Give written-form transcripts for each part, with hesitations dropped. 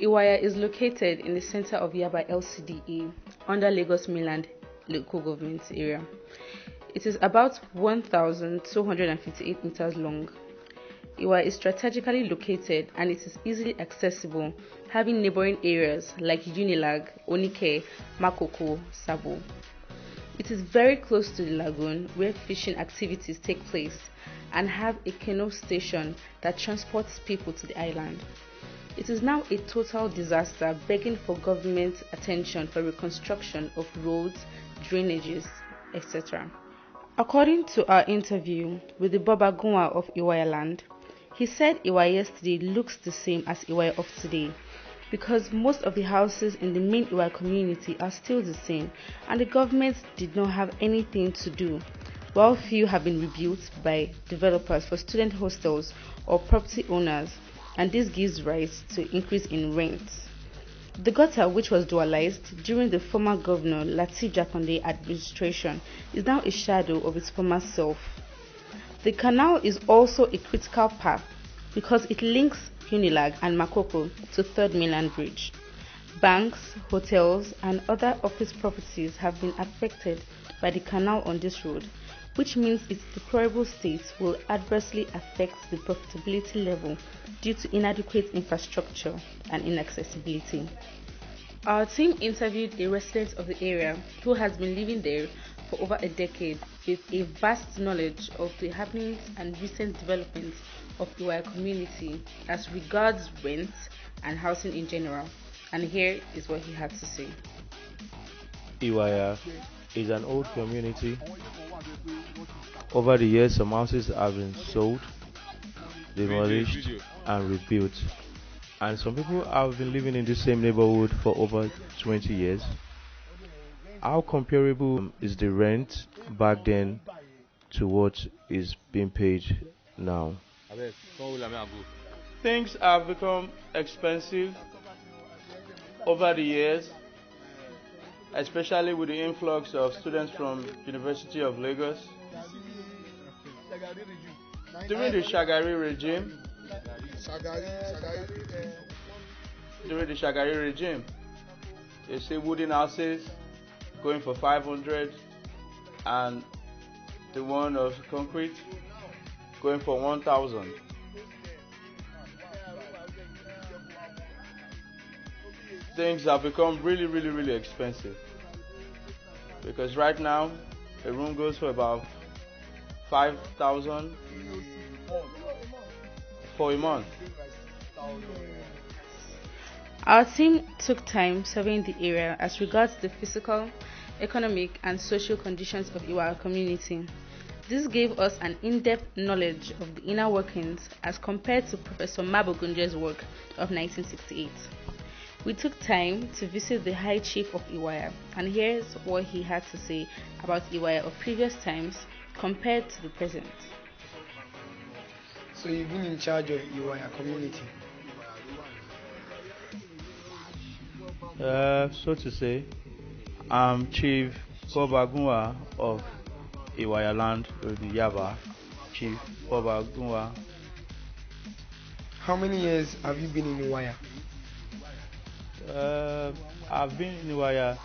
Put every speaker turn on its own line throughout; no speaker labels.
Iwaya is located in the center of Yaba LCDA under Lagos Mainland Local Government Area. It is about 1,258 meters long. Iwaya is strategically located and it is easily accessible, having neighboring areas like Unilag, Onike, Makoko, Sabo. It is very close to the lagoon where fishing activities take place and have a canoe station that transports people to the island. It is now a total disaster, begging for government attention for reconstruction of roads, drainages, etc. According to our interview with the Babagunwa of Iwaya land, he said Iwaya yesterday looks the same as Iwaya of today because most of the houses in the main Iwaya community are still the same and the government did not have anything to do, while few have been rebuilt by developers for student hostels or property owners, and this gives rise to increase in rents. The gutter, which was dualized during the former governor Lateef Jakonde administration, is now a shadow of its former self. The canal is also a critical path because it links Unilag and Makoko to Third Mainland Bridge. Banks, hotels, and other office properties have been affected by the canal on this road, which means its deplorable state will adversely affect the profitability level due to inadequate infrastructure and inaccessibility. Our team interviewed a resident of the area who has been living there for over a decade with a vast knowledge of the happenings and recent developments of the Iwaya community as regards rent and housing in general. And here is what he had to say.
Iwaya is an old community. Over the years, some houses have been sold, demolished, and rebuilt. And some people have been living in the same neighborhood for over 20 years. How comparable is the rent back then to what is being paid now? Things have become expensive over the years, especially with the influx of students from University of Lagos. During the Shagari regime, you see wooden houses going for 500 and the one of concrete going for 1,000. Things have become really expensive because right now a room goes for about 5,000 for a month.
Our team took time surveying the area as regards the physical, economic, and social conditions of Iwaya community. This gave us an in-depth knowledge of the inner workings as compared to Professor Mabogunje's work of 1968. We took time to visit the High Chief of Iwaya, and here's what he had to say about Iwaya of previous times compared to the present.
So you've been in charge of Iwaya community?
So to say, I'm Chief Babagunwa of Iwaya land, the Yaba. Chief Babagunwa.
How many years have you been in Iwaya?
I've been in Iwaya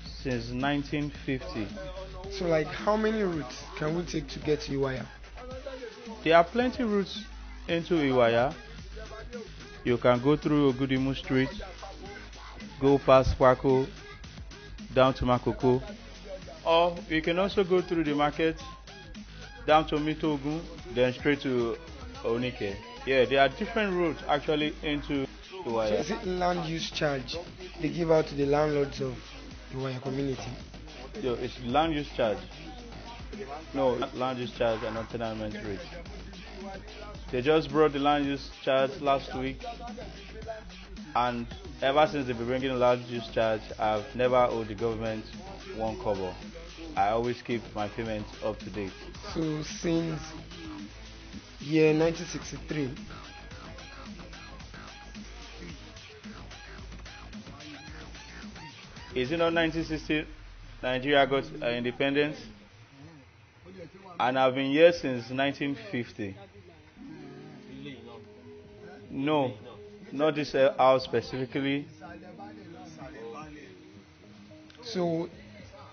since 1950.
So like how many routes can we take to get to Iwaya?
There are plenty routes into Iwaya. You can go through Ogudimu Street, go past Kwako, down to Makoko, or you can also go through the market, down to Mitogun, then straight to Onike. Yeah, there are different routes actually into Iwaya.
So is it land use charge they give out to the landlords of Iwaya community?
Yo, it's land use charge. No, land use charge and not tenement rate. They just brought the land use charge last week, and ever since they've been bringing land use charge, I've never owed the government one kobo. I always keep my payments up to date.
So since year 1963,
is it not 1960 Nigeria got independence? And I've been here since 1950. No, not this house specifically.
So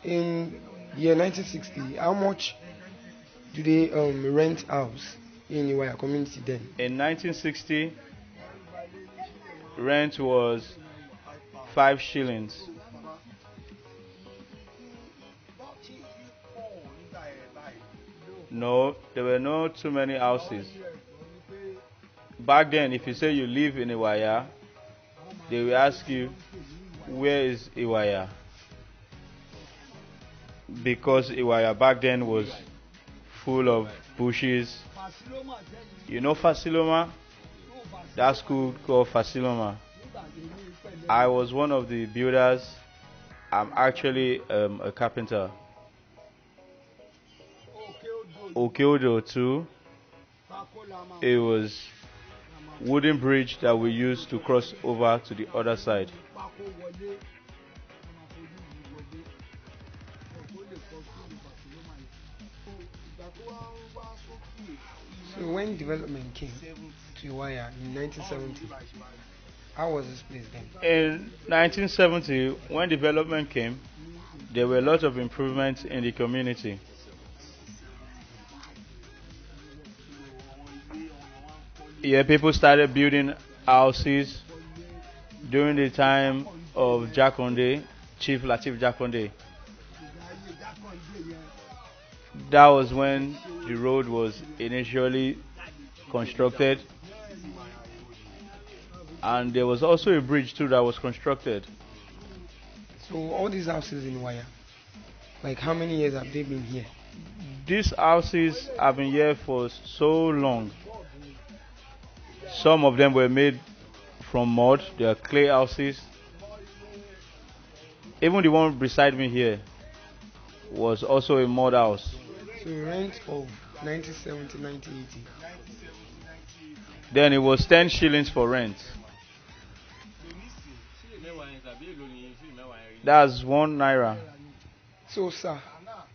in year 1960, how much do they rent house in Iwaya community then?
In 1960, rent was 5 shillings. No, there were not too many houses. Back then, if you say you live in Iwaya, they will ask you, where is Iwaya? Because Iwaya back then was full of bushes. You know Fasiloma? That school called Fasiloma. I was one of the builders. I'm actually a carpenter. Okeodo too. It was wooden bridge that we used to cross over to the other side.
So when development came to Iwaya in 1970, how was this place then?
In 1970, when development came, there were a lot of improvements in the community. Yeah, people started building houses during the time of Jakonde, Chief Latif Jakonde. That was when the road was initially constructed, and there was also a bridge too that was constructed.
So all these houses in Iwaya, like how many years have they been here?
These houses have been here for so long. Some of them were made from mud, they are clay houses. Even the one beside me here was also a mud house.
So rent of 1970, 1980.
Then it was 10 shillings for rent. That's 1 naira.
So sir,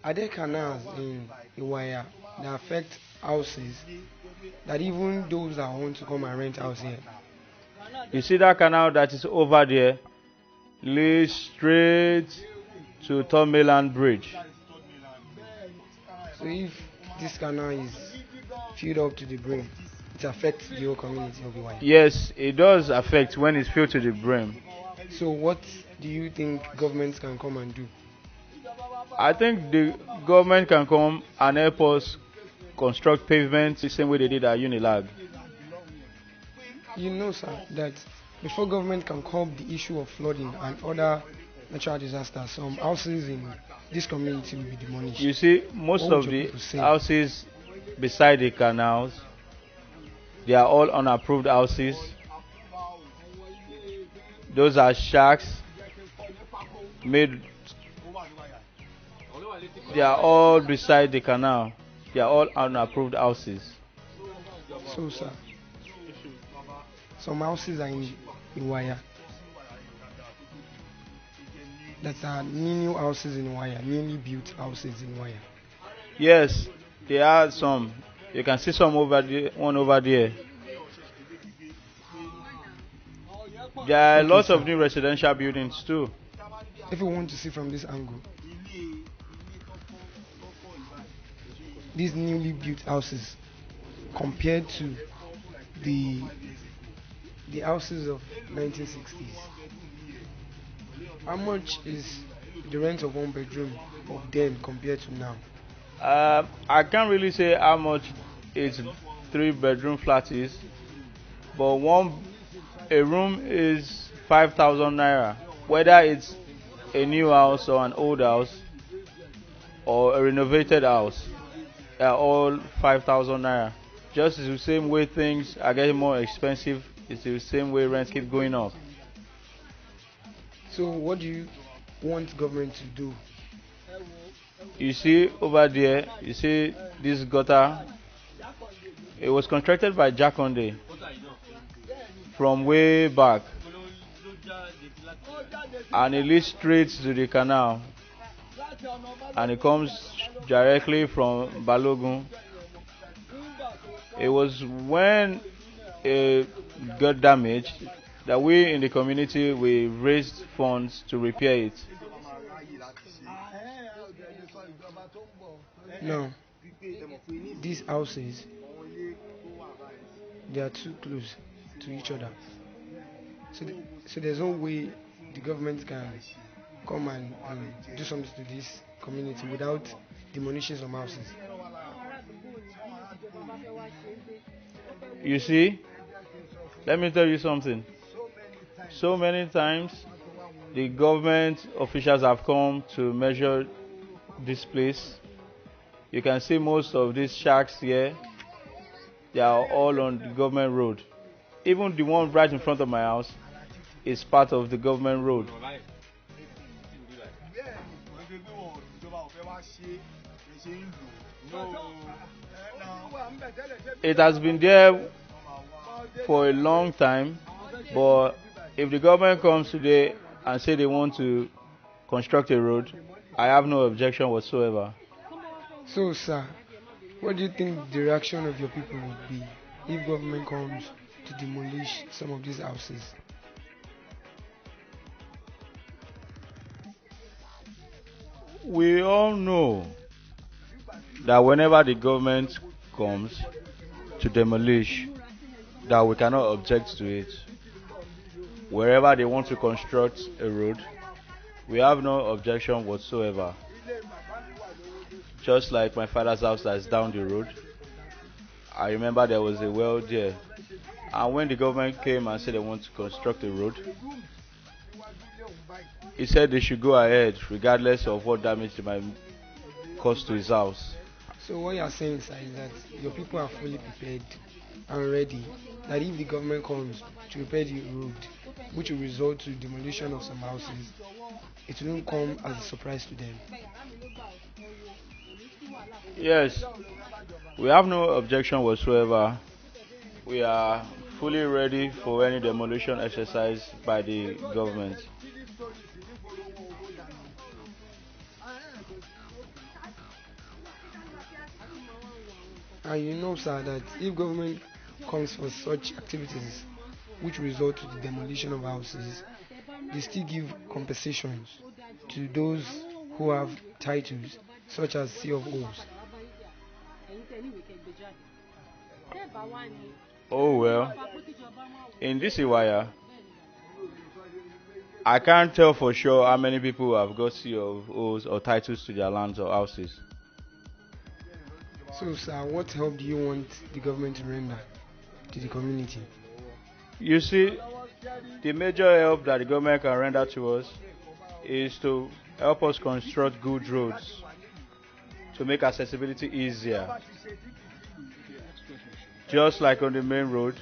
are there canals in Iwaya that affect houses that even those that want to come and rent house here?
You see that canal that is over there leads straight to Tomeland Bridge.
So if this canal is filled up to the brim, it affects the whole community of Iwaya.
Yes, it does affect when it's filled to the brim.
So what do you think governments can come and do?
I think the government can come and help us construct pavements the same way they did at Unilag.
You know, sir, that before government can curb the issue of flooding and other natural disasters, some houses in this community will be demolished.
You see, most
What would
of
your
the
people say?
houses beside the canals, they are all unapproved houses. Those are shacks made. They are all beside the canal. They are all unapproved houses.
So, sir, some houses are in Iwaya that are new houses in Iwaya, newly built houses in Iwaya.
Yes, there are some. You can see some over there, one over there. There are
Okay,
lots
sir.
of new residential buildings too.
If you want to see from this angle, these newly built houses compared to the the houses of 1960s, how much is the rent of one bedroom of then compared to now?
I can't really say how much its 3 bedroom flat is, but a room is 5,000 naira. Whether it's a new house or an old house or a renovated house, they are all 5,000 naira. Just the same way things are getting more expensive, it's the same way rents keep going up.
So what do you want government to do?
You see over there, you see this gutter. It was constructed by Jakonde from way back, and it leads straight to the canal, and it comes directly from Balogun. It was when uh, got damaged, that we in the community we raised funds to repair it.
Now, these houses, they are too close to each other. So there's no way the government can come and do something to this community without demolishing some houses.
You see, let me tell you something. So many times the government officials have come to measure this place. You can see most of these shacks here, they are all on the government road. Even the one right in front of my house is part of the government road. It has been there for a long time, but if the government comes today and say they want to construct a road, I have no objection whatsoever.
So, sir, what do you think the reaction of your people would be if government comes to demolish some of these houses?
We all know that whenever the government comes to demolish, that we cannot object to it. Wherever they want to construct a road, we have no objection whatsoever. Just like my father's house that is down the road, I remember there was a well there. And when the government came and said they want to construct a road, he said they should go ahead regardless of what damage they might cause to his house.
So what you are saying, sir, is that your people are fully prepared and ready. That if the government comes to repair the road, which will result to demolition of some houses, it won't come as a surprise to them.
Yes, we have no objection whatsoever. We are fully ready for any demolition exercise by the government.
And you know, sir, that if government comes for such activities, which result to the demolition of houses, they still give compensations to those who have titles, such as C of O's.
Oh well, in this Iwaya, I can't tell for sure how many people have got C of O's or titles to their lands or houses.
So, sir, what help do you want the government to render to the community?
You see, the major help that the government can render to us is to help us construct good roads to make accessibility easier. Just like on the main road,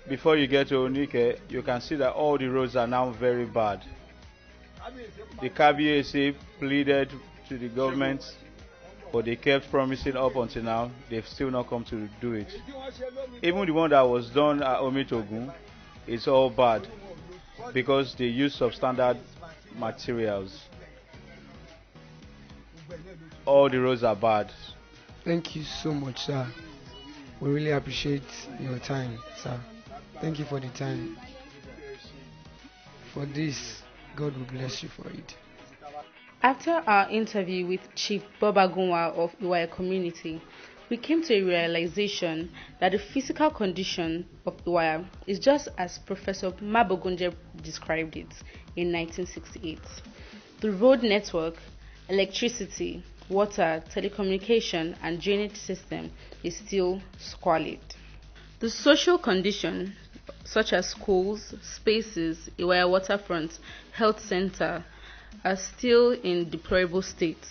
before you get to Onike, you can see that all the roads are now very bad. The KBAC pleaded to the government, but they kept promising up until now. They've still not come to do it. Even the one that was done at Omitogun is all bad because they use substandard materials. All the roads are bad.
Thank you so much, sir. We really appreciate your time, sir. Thank you for the time. For this, God will bless you for it.
After our interview with Chief Bobagunwa of Iwaya community, we came to a realization that the physical condition of Iwaya is just as Professor Mabogunje described it in 1968. The road network, electricity, water, telecommunication, and drainage system is still squalid. The social condition, such as schools, spaces, Iwaya waterfront, health center, are still in deplorable states.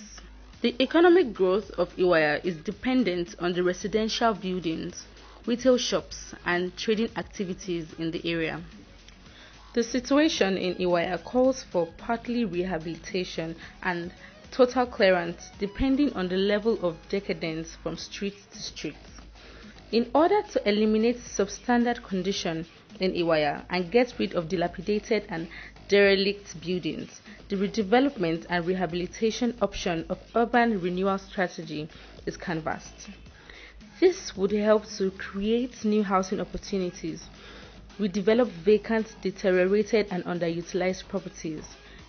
The economic growth of Iwaya is dependent on the residential buildings, retail shops, and trading activities in the area. The situation in Iwaya calls for partly rehabilitation and total clearance depending on the level of decadence from street to street. In order to eliminate substandard condition in Iwaya and get rid of dilapidated and derelict buildings, the redevelopment and rehabilitation option of urban renewal strategy is canvassed. This would help to create new housing opportunities, redevelop vacant, deteriorated and underutilized properties,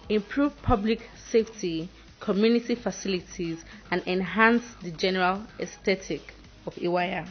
improve public safety, community facilities, and enhance the general aesthetic of Iwaya.